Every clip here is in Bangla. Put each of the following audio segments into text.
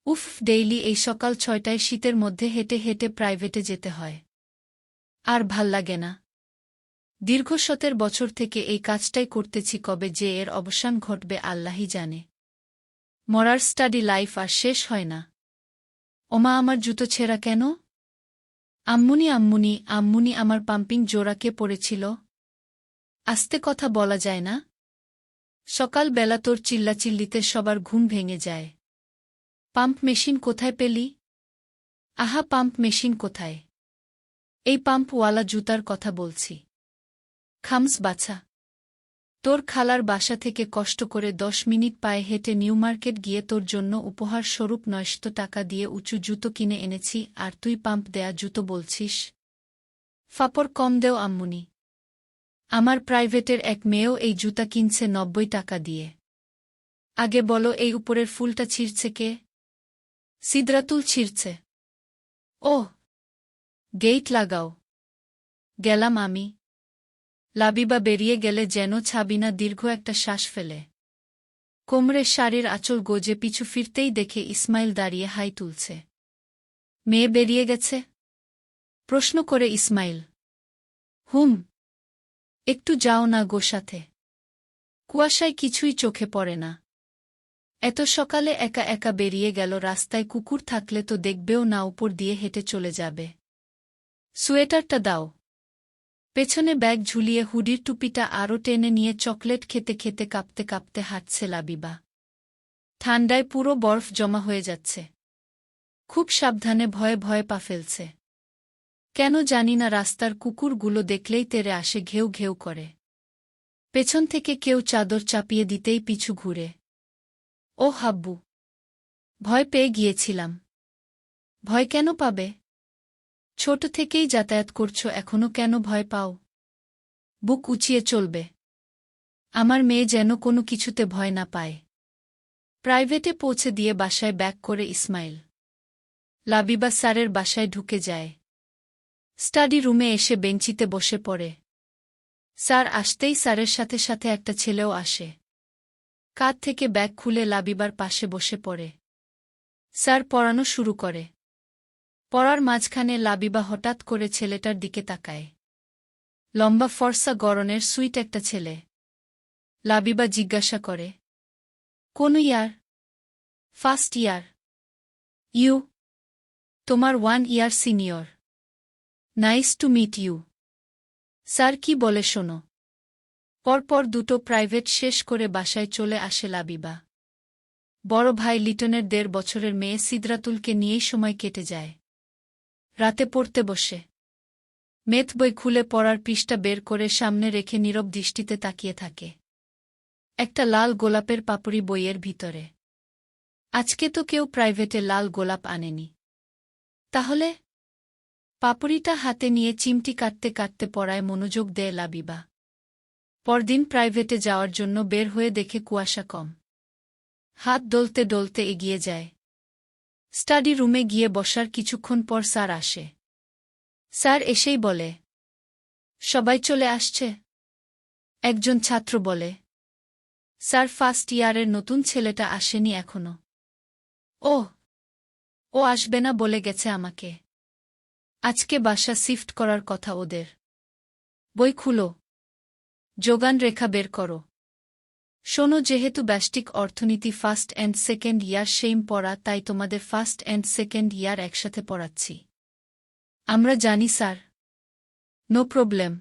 উফ, ডেইলি এই সকাল ৬টায় শীতের মধ্যে হেঁটে হেঁটে প্রাইভেটে যেতে হয়। আর ভাল লাগে না। দীর্ঘ ১৭ বছর থেকে এই কাজটাই করতেছি, কবে যে এর অবসান ঘটবে আল্লাহই জানে। মরার স্টাডি লাইফ আর শেষ হয় না। ওমা, আমার জুতো ছেঁড়া কেন? আম্মুনি আম্মুনি আম্মুনি, আমার পাম্পিং জোড়া কে পড়েছিল? আস্তে কথা বলা যায় না? সকালবেলা তোর চিল্লাচিল্লিতে সবার ঘুম ভেঙে যায়। পাম্প মেশিন কোথায় পেলি? আহা, পাম্প মেশিন কোথায়? এই পাম্পওয়ালা জুতার কথা বলছি। খামস বাছা, তোর খালার বাসা থেকে কষ্ট করে ১০ মিনিট পায়ে হেঁটে নিউ মার্কেট গিয়ে তোর জন্য উপহার স্বরূপ ৯০০ টাকা দিয়ে উঁচু জুতো কিনে এনেছি, আর তুই পাম্প দেয়া জুতো বলছিস? ফাপড় কম দেও আম্মুনি। আমার প্রাইভেটের এক মেয়েও এই জুতা কিনছে ৯০ টাকা দিয়ে। আগে বলো, এই উপরের ফুলটা ছিঁড়ছে কে? সিদরাতুল ছিঁড়ছে। ওহ, গেইট লাগাও। গেলাম আমি। লাবিবা বেরিয়ে গেলে যেন ছাবিনা দীর্ঘ একটা শ্বাস ফেলে। কোমরে শাড়ির আঁচল গোজে পিছু ফিরতেই দেখে ইসমাইল দাঁড়িয়ে হাই তুলছে। মেয়ে বেরিয়ে গেছে? প্রশ্ন করে ইসমাইল। হুম। একটু যাও না গো সাথে। কুয়াশায় কিছুই চোখে পড়ে না। এত সকালে একা একা বেরিয়ে গেল, রাস্তায় কুকুর থাকলে তো দেখবেও না, উপর দিয়ে হেঁটে চলে যাবে। সোয়েটারটা দাও। পেছনে ব্যাগ ঝুলিয়ে হুডির টুপিটা আরও টেনে নিয়ে চকলেট খেতে খেতে কাঁপতে কাঁপতে হাঁটছে লাবিবা। ঠান্ডায় পুরো বরফ জমা হয়ে যাচ্ছে। খুব সাবধানে ভয়ে ভয়ে পা ফেলছে। কেন জানি না, রাস্তার কুকুরগুলো দেখলেই তেড়ে আসে, ঘেউ ঘেউ করে। পেছন থেকে কেউ চাদর চাপিয়ে দিতেই পিছু ঘুরে। ও হাব্বু, ভয় পেয়ে গিয়েছিলাম। ভয় কেন পাবে? ছোট থেকেই যাতায়াত করছো, এখনো কেন ভয় পাও? বুক উঁচিয়ে চলবে। আমার মেয়ে যেন কোনো কিছুতে ভয় না পায়। প্রাইভেটে পৌঁছে দিয়ে বাসায় ব্যাক করে ইসমাইল। লাবিবা স্যারের বাসায় ঢুকে যায়। স্টাডি রুমে এসে বেঞ্চিতে বসে পড়ে। স্যার আসতেই স্যারের সাথে সাথে একটা ছেলেও আসে। কাঁধ থেকে ব্যাগ খুলে লাবিবার পাশে বসে পড়ে। স্যার পড়ানো শুরু করে। পড়ার মাঝখানে লাবিবা হঠাৎ করে ছেলেটার দিকে তাকায়। লম্বা ফর্সা গড়নের সুইট একটা ছেলে। লাবিবা জিজ্ঞাসা করে, কোন ইয়ার? First year. ইউ? তোমার 1 year senior. Nice to meet you. Sir কি বলে শোনো। পরপর দুটো প্রাইভেট শেষ করে বাসায় চলে আসে লাবিবা। বড় ভাই লিটনের ১.৫ বছরের মেয়ে সিদরাতুলকে নিয়েই সময় কেটে যায়। রাতে পড়তে বসে। মেথ বই খুলে পড়ার পৃষ্ঠা বের করে সামনে রেখে নীরব দৃষ্টিতে তাকিয়ে থাকে। একটা লাল গোলাপের পাপড়ি বইয়ের ভিতরে। আজকে তো কেউ প্রাইভেটে লাল গোলাপ আনেনি। তাহলে? পাপড়িটা হাতে নিয়ে চিমটি কাটতে কাটতে পড়ায় মনোযোগ দেয় লাবিবা। পরদিন প্রাইভেটে যাওয়ার জন্য বের হয়ে দেখে কুয়াশা কম। হাত ডলতে ডলতে এগিয়ে যায়। স্টাডি রুমে গিয়ে বসার কিছুক্ষণ পর স্যার আসে। স্যার এসেই বলে, সবাই চলে আসছে? একজন ছাত্র বলে, স্যার ফার্স্ট ইয়ারের নতুন ছেলেটা আসেনি এখনো। ওহ, ও আসবে না বলে গেছে আমাকে। আজকে বাসা শিফট করার কথা ওদের। বই খুলো। যোগান রেখা বের করো। শোনো, যেহেতু ব্যষ্টিক অর্থনীতি first and second year same পড়া, তাই তোমাদের ফার্স্ট অ্যান্ড সেকেন্ড ইয়ার একসাথে পড়াচ্ছি। আমরা জানি স্যার। No problem.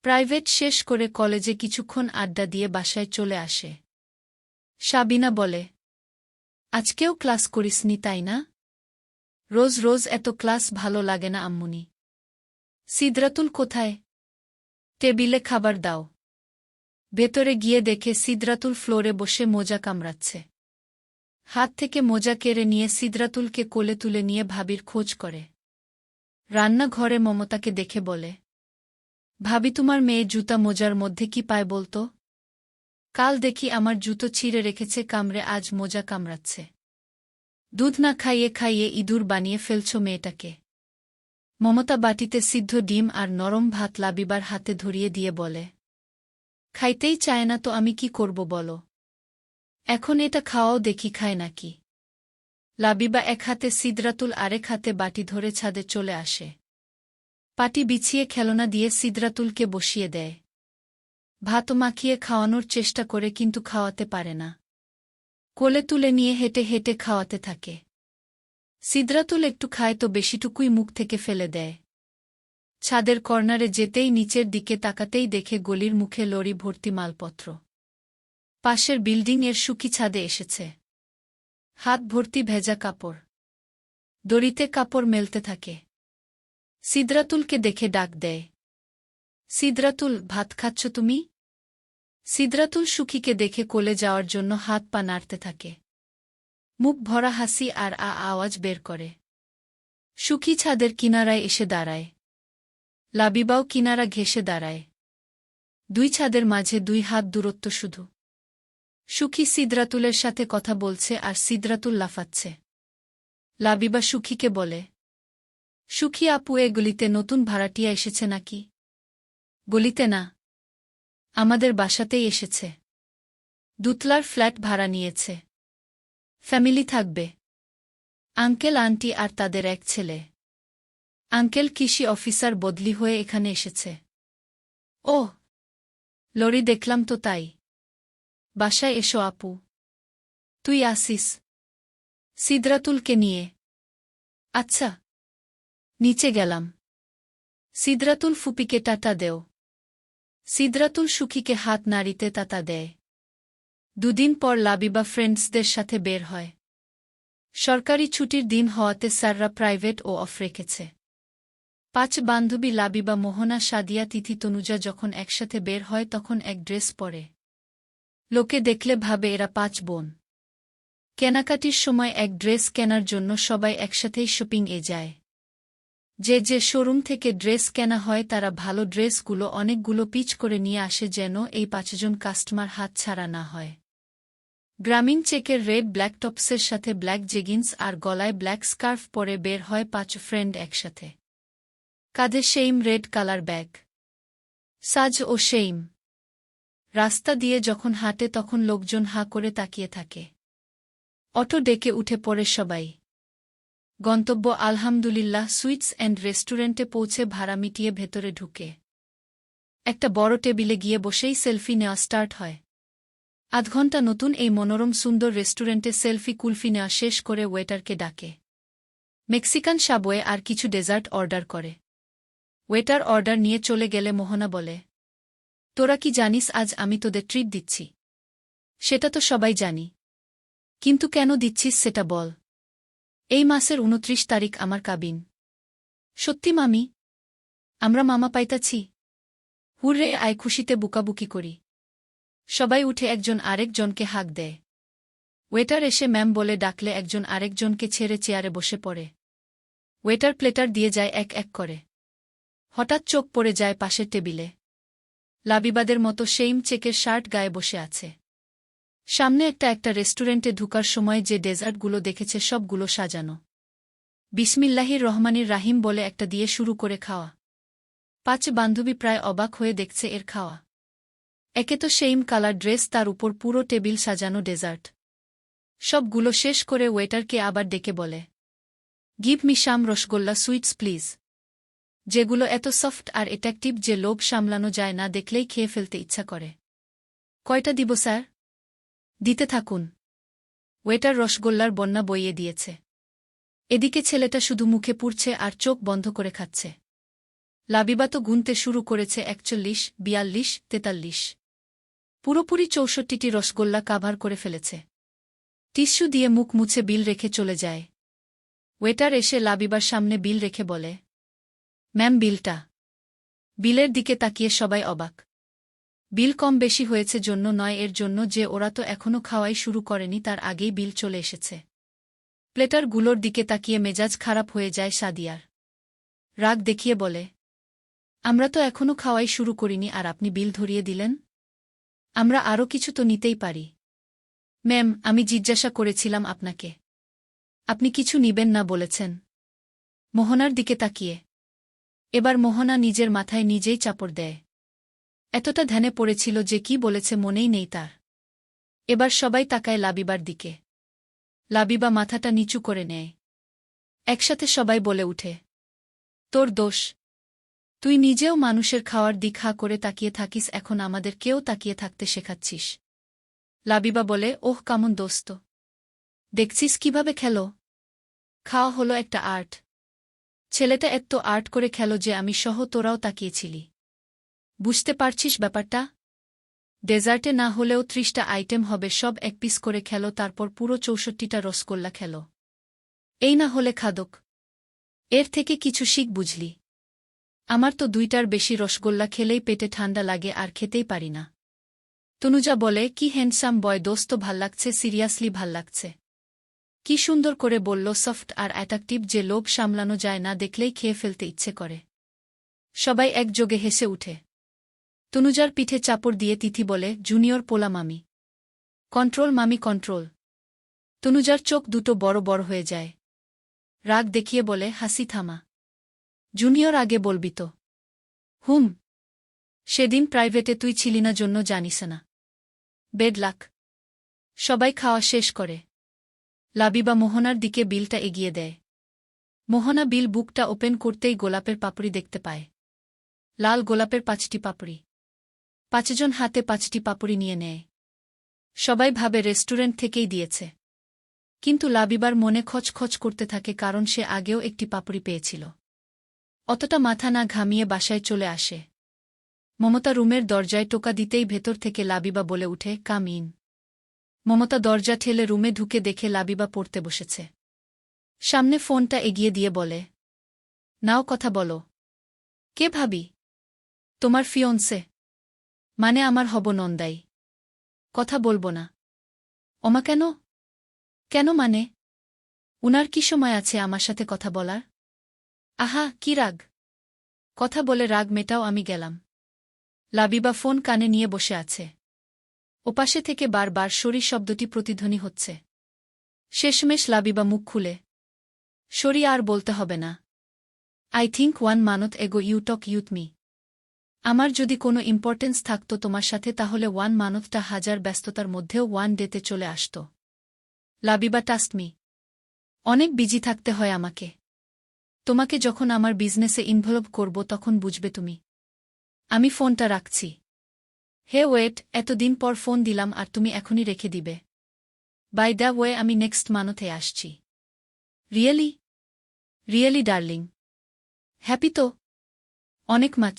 প্রাইভেট শেষ করে কলেজে কিছুক্ষণ আড্ডা দিয়ে বাসায় চলে আসে। সাবিনা বলে, আজকেও ক্লাস করিসনি তাই না? রোজ রোজ এত ক্লাস ভালো লাগে না আম্মুনি। সিদরাতুল কোথায়? টেবিলে খাবার দাও। ভেতরে গিয়ে দেখে সিদরাতুল ফ্লোরে বসে মোজা কামড়াচ্ছে। হাত থেকে মোজা কেড়ে নিয়ে সিদরাতুলকে কোলে তুলে নিয়ে ভাবির খোঁজ করে। রান্নাঘরে মমতাকে দেখে বলে, ভাবি, তোমার মেয়ে জুতা মোজার মধ্যে কি পায় বলতো? কাল দেখি আমার জুতো ছিঁড়ে রেখেছে কামড়ে, আজ মোজা কামড়াচ্ছে। দুধ না খাইয়ে খাইয়ে ইঁদুর বানিয়ে ফেলছ মেয়েটাকে। মমতা বাটিতে সিদ্ধ ডিম আর নরম ভাত লাবিবার হাতে ধরিয়ে দিয়ে বলে, খাইতেই চায় না তো আমি কি করব বলো? এখন এটা খাওয়াও দেখি খায় নাকি। লাবিবা এক হাতে সিদরাতুল আরেক হাতে বাটি ধরে ছাদে চলে আসে। পাটি বিছিয়ে খেলনা দিয়ে সিদরাতুলকে বসিয়ে দেয়। ভাত মাখিয়ে খাওয়ানোর চেষ্টা করে কিন্তু খাওয়াতে পারে না। কোলে তুলে নিয়ে হেঁটে হেঁটে খাওয়াতে থাকে। সিদরাতুল একটু খায় তো বেশিটুকুই মুখ থেকে ফেলে দেয়। ছাদের কর্নারে যেতেই নিচের দিকে তাকাতেই দেখে গলির মুখে লরি ভর্তি মালপত্র। পাশের বিল্ডিং এর সুখী ছাদে এসেছে। হাত ভর্তি ভেজা কাপড়। দড়িতে কাপড় মেলতে থাকে। সিদরাতুলকে দেখে ডাক দেয়। সিদরাতুল, ভাত খাচ্ছ তুমি? সিদরাতুল সুখীকে দেখে কোলে যাওয়ার জন্য হাত পা নাড়তে থাকে। মুখ ভরা হাসি আর আওয়াজ বের করে। সুখী ছাদের কিনারায় এসে দাঁড়ায়। লাবিবাও কিনারা ঘেঁষে দাঁড়ায়। দুই ছাদের মাঝে 2 হাত দূরত্ব শুধু। সুখী সিদরাতুলের সাথে কথা বলছে আর সিদরাতুল লাফাচ্ছে। লাবিবা সুখীকে বলে, সুখী আপু, এ গলিতে নতুন ভাড়াটিয়া এসেছে নাকি? গলিতে না, আমাদের বাসাতেই এসেছে। দুতলার ফ্ল্যাট ভাড়া নিয়েছে। ফ্যামিলি থাকবে। আঙ্কেল আন্টি আর তাদের এক ছেলে। আঙ্কেল কৃষি অফিসার বদলি হয়ে এখানে এসেছে। ওহ, লরি দেখলাম তো তাই। বাসায় এসো আপু। তুই আসিস? সিদরাতুলকে নিয়ে? আচ্ছা। নিচে গেলাম। সিদরাতুল ফুপিকে টাটা দেও। সিদরাতুল সুখীকে হাত নাড়িতে তাতা দেয়। 2 দিন পর লাবিবা ফ্রেন্ডসদের সাথে বের হয়। সরকারি ছুটির দিন হওয়াতে স্যাররা প্রাইভেট ও অফ রেখেছে। 5 বান্ধবী লাবিবা, মোহনা, সাদিয়া, তিথি, তনুজা যখন একসাথে বের হয় তখন এক ড্রেস পরে। লোকে দেখলে ভাবে এরা 5 বোন। কেনাকাটির সময় এক ড্রেস কেনার জন্য সবাই একসাথেই শপিং-এ যায়। যে শোরুম থেকে ড্রেস কেনা হয় তারা ভালো ড্রেসগুলো অনেকগুলো পিচ করে নিয়ে আসে যেন এই 5 জন কাস্টমার হাত ছাড়া না হয়। গ্রামীণ চেকের রেড ব্ল্যাক টপসের সাথে ব্ল্যাক জেগিন্স আর গলায় ব্ল্যাক স্কার্ফ পরে বের হয় 5 ফ্রেন্ড একসাথে। কাঁধে সেইম রেড কালার ব্যাগ। সাজ ও সেইম। রাস্তা দিয়ে যখন হাঁটে তখন লোকজন হাঁ করে তাকিয়ে থাকে। অটো ডেকে উঠে পড়ে সবাই। গন্তব্য আলহামদুলিল্লাহ সুইটস অ্যান্ড রেস্টুরেন্টে পৌঁছে ভাড়া মিটিয়ে ভেতরে ঢুকে একটা বড় টেবিলে গিয়ে বসেই সেলফি নেওয়া স্টার্ট হয়। আধ ঘণ্টা নতুন এই মনোরম সুন্দর রেস্টুরেন্টে সেলফি কুলফি নেওয়া শেষ করে ওয়েটারকে ডাকে। মেক্সিকান সাবওয়ে আর কিছু ডেজার্ট অর্ডার করে। ওয়েটার অর্ডার নিয়ে চলে গেলে মোহনা বলে, তোরা কি জানিস আজ আমি তোদের ট্রিট দিচ্ছি? সেটা তো সবাই জানি, কিন্তু কেন দিচ্ছিস সেটা বল। এই মাসের 29 তারিখ আমার কাবিন। সত্যি মামি? আমরা মামা পাইতাছি। হুররে, আয়, খুশিতে বুকাবুকি করি। সবাই উঠে একজন আরেকজনকে হাঁক দেয়। ওয়েটার এসে ম্যাম বলে ডাকলে একজন আরেকজনকে ছেড়ে চেয়ারে বসে পড়ে। ওয়েটার প্লেটার দিয়ে যায় এক এক করে। হঠাৎ চোখ পড়ে যায় পাশের টেবিলে। লাবিবাদের মতো সেইম চেকের শার্ট গায়ে বসে আছে। সামনে একটা রেস্টুরেন্টে ঢুকার সময় যে ডেজার্টগুলো দেখেছে সবগুলো সাজানো। বিসমিল্লাহির রহমানির রাহিম বলে একটা দিয়ে শুরু করে খাওয়া। 5 বান্ধবী প্রায় অবাক হয়ে দেখছে এর খাওয়া। একে তো সেইম কালার ড্রেস, তার উপর পুরো টেবিল সাজানো ডেজার্ট। সবগুলো শেষ করে ওয়েটারকে আবার ডেকে বলে, give me some rasgulla sweets please. যেগুলো এত সফট আর অ্যাট্রাকটিভ যে লোভ সামলানো যায় না, দেখলেই খেয়ে ফেলতে ইচ্ছা করে। কয়টা দিব স্যার? দিতে থাকুন। ওয়েটার রসগোল্লার বন্যা বইয়ে দিয়েছে। এদিকে ছেলেটা শুধু মুখে পুড়ছে আর চোখ বন্ধ করে খাচ্ছে। লাবিবা তো গুনতে শুরু করেছে 41, 42, 43। পুরোপুরি 64টি রসগোল্লা কাভার করে ফেলেছে। টিস্যু দিয়ে মুখ মুছে বিল রেখে চলে যায়। ওয়েটার এসে লাবিবার সামনে বিল রেখে বলে, ম্যাম বিলটা। বিলের দিকে তাকিয়ে সবাই অবাক। বিল কম বেশি হয়েছে জন্য নয়, এর জন্য যে ওরা তো এখনও খাওয়াই শুরু করেনি তার আগেই বিল চলে এসেছে। প্লেটারগুলোর দিকে তাকিয়ে মেজাজ খারাপ হয়ে যায় সাদিয়ার। রাগ দেখিয়ে বলে, আমরা তো এখনও খাওয়াই শুরু করিনি আর আপনি বিল ধরিয়ে দিলেন? আমরা আরও কিছু তো নিতেই পারি। ম্যাম, আমি জিজ্ঞাসা করেছিলাম আপনাকে। আপনি কিছু নিবেন না বলেছেন। মোহনার দিকে তাকিয়ে। এবার মোহনা নিজের মাথায় নিজেই চাপড় দেয়। এতটা ধ্যানে পড়েছিল যে কি বলেছে মনেই নেই তার। এবার সবাই তাকায় লাবিবার দিকে। লাবিবা মাথাটা নিচু করে নেয়। একসাথে সবাই বলে উঠে, তোর দোষ। তুই নিজেও মানুষের খাওয়ার দিক হা করে তাকিয়ে থাকিস, এখন আমাদের কেউ তাকিয়ে থাকতে শেখাচ্ছিস। লাবিবা বলে, ওহ কেমন দোস্ত, দেখছিস কিভাবে খেলো। খাওয়া হলো একটা আর্ট। ছেলেটা এত আর্ট করে খেলো যে আমি সহ তোরাও তাকিয়েছিলি। বুঝতে পারছিস ব্যাপারটা? ডেজার্টে না হলেও ৩০টা আইটেম হবে, সব এক পিস করে খেলো, তারপর পুরো ৬৪টা রসগোল্লা খেলো। এই না হলে খাদক। এর থেকে কিছু শিখ, বুঝলি? আমার তো ২টার বেশি রসগোল্লা খেলেই পেটে ঠান্ডা লাগে আর খেতেই পারি না। তনুজা বলে, কি হ্যান্ডসাম বয় দোস্ত, ভাল লাগছে, সিরিয়াসলি ভাল লাগছে। কি সুন্দর করে বলল, সফট আর অ্যাট্রাকটিভ যে লোভ সামলানো যায় না, দেখলেই খেয়ে ফেলতে ইচ্ছে করে। সবাই একযোগে হেসে উঠে। তনুজার পিঠে চাপড় দিয়ে তিথি বলে, জুনিয়র পোলা মামি। কন্ট্রোল মামি কন্ট্রোল। তনুজার চোখ দুটো বড় বড় হয়ে যায়। রাগ দেখিয়ে বলে, হাসি থামা। জুনিয়র আগে বলবি তো। হুম। সেদিন প্রাইভেটে তুই ছিলি না জন্য জানিস না। বেড লাক। সবাই খাওয়া শেষ করে। লাবিবা মোহনার দিকে বিলটা এগিয়ে দেয়। মোহনা বিল বুকটা ওপেন করতেই গোলাপের পাপড়ি দেখতে পায়। লাল গোলাপের ৫টি পাপড়ি। ৫ জন হাতে ৫টি পাপড়ি নিয়ে নেয়। সবাই ভাবে রেস্টুরেন্ট থেকেই দিয়েছে। কিন্তু লাবিবার মনে খচখচ করতে থাকে, কারণ সে আগেও একটি পাপড়ি পেয়েছিল। অতটা মাথা না ঘামিয়ে বাসায় চলে আসে। মমতা রুমের দরজায় টোকা দিতেই ভেতর থেকে লাবিবা বলে উঠে, কাম ইন। মমতা দরজা ঠেলে রুমে ঢুকে দেখে লাবিবা পড়তে বসেছে। সামনে ফোনটা এগিয়ে দিয়ে বলে, নাও কথা বলো। কে ভাবি? তোমার ফিয়ন্সে। মানে আমার হব নন্দাই। কথা বলবো না। ওমা কেন? কেন মানে? উনার কি সময় আছে আমার সাথে কথা বলার? আহা, কি রাগ! কথা বলে রাগ মেটাও, আমি গেলাম। লাবিবা ফোন কানে নিয়ে বসে আছে। ওপাশে থেকে বারবার সরি শব্দটি প্রতিধ্বনি হচ্ছে। শেষমেশ লাবিবা মুখ খুলে, সরি আর বলতে হবে না। I think 1 month ago you talk with me. আমার যদি কোনো ইম্পর্টেন্স থাকতো তোমার সাথে, তাহলে 1 মান্থটা হাজার ব্যস্ততার মধ্যেও 1 ডেতে চলে আসত। Labiba, trust me. অনেক বিজি থাকতে হয় আমাকে। তোমাকে যখন আমার বিজনেসে ইনভলভ করব তখন বুঝবে তুমি। আমি ফোনটা রাখছি। হে ওয়েট, এতদিন পর ফোন দিলাম আর তুমি এখনই রেখে দিবে? বাই দ্য ওয়ে, আমি নেক্সট মান্থে আসছি। রিয়েলি? Really darling? হ্যাপি তো? অনেক মাচ।